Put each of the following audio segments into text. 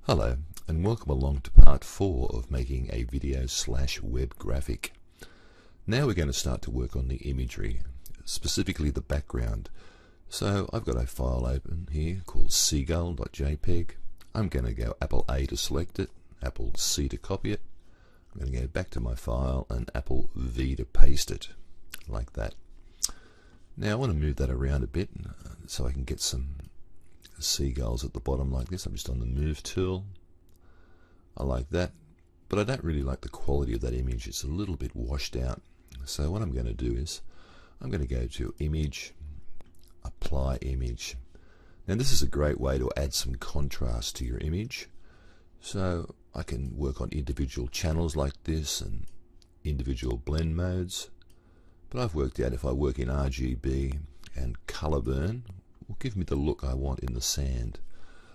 Hello and welcome along to part 4 of making a video/web graphic. Now we're going to start to work on the imagery, specifically the background. So I've got a file open here called seagull.jpg. I'm going to go Apple A to select it, Apple C to copy it. I'm going to go back to my file and Apple V to paste it, like that. Now I want to move that around a bit so I can get some seagulls at the bottom like this. I'm just on the move tool. I like that, but I don't really like the quality of that image. It's a little bit washed out. So what I'm going to do is I'm going to go to Image, Apply Image. Now this is a great way to add some contrast to your image. So I can work on individual channels like this and individual blend modes, but I've worked out if I work in RGB and color burn will give me the look I want in the sand.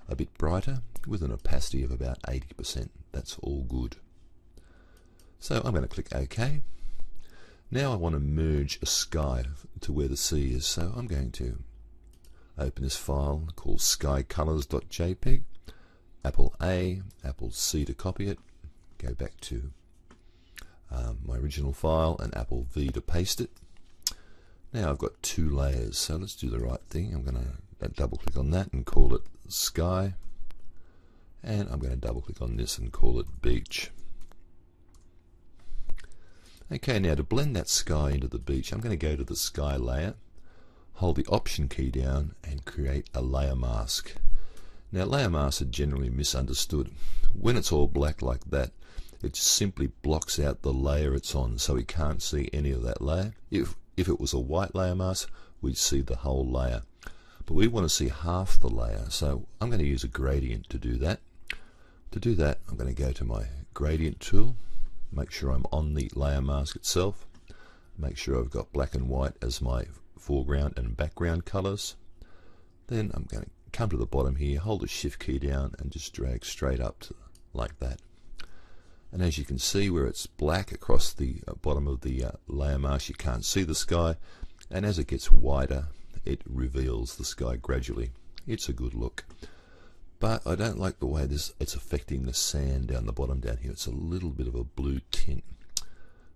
A bit brighter with an opacity of about 80%. That's all good. So I'm going to click OK. Now I want to merge a sky to where the sea is, so I'm going to open this file called skycolors.jpg, Apple A, Apple C to copy it, go back to my original file and Apple V to paste it. Now I've got two layers, so let's do the right thing. I'm going to double click on that and call it sky, and I'm going to double click on this and call it beach. Okay, now to blend that sky into the beach, I'm going to go to the sky layer, hold the option key down and create a layer mask. Now layer masks are generally misunderstood. When it's all black like that, it simply blocks out the layer it's on, so we can't see any of that layer. If it was a white layer mask, we'd see the whole layer. But we want to see half the layer, so I'm going to use a gradient to do that. To do that, I'm going to go to my gradient tool, make sure I'm on the layer mask itself, make sure I've got black and white as my foreground and background colors. Then I'm going to come to the bottom here, hold the shift key down and just drag straight up to like that. And as you can see, where it's black across the bottom of the layer mask, you can't see the sky, and as it gets wider it reveals the sky gradually. It's a good look, but I don't like the way it's affecting the sand down the bottom down here. It's a little bit of a blue tint.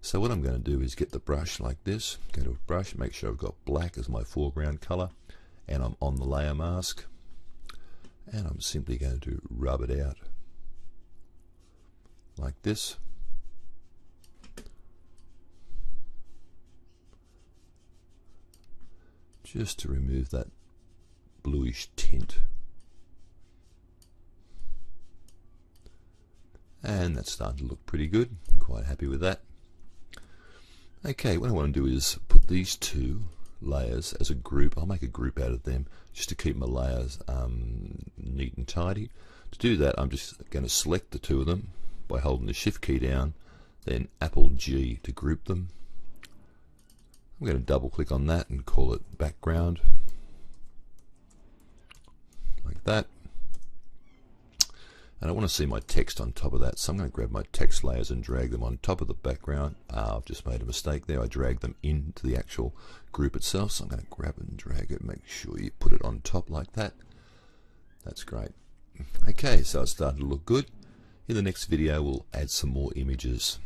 So what I'm going to do is get the brush like this, go to a brush, make sure I've got black as my foreground color, and I'm on the layer mask, and I'm simply going to rub it out like this. Just to remove that bluish tint. And that's starting to look pretty good. I'm quite happy with that. Okay, what I want to do is put these two layers as a group. I'll make a group out of them just to keep my layers neat and tidy. To do that, I'm just going to select the two of them by holding the shift key down, then Apple G to group them. I'm going to double click on that and call it background, like that. And I want to see my text on top of that, so I'm going to grab my text layers and drag them on top of the background. I've just made a mistake there. I dragged them into the actual group itself, so I'm going to grab it and drag it. Make sure you put it on top like that. That's great. Okay, so it's starting to look good. In the next video we'll add some more images.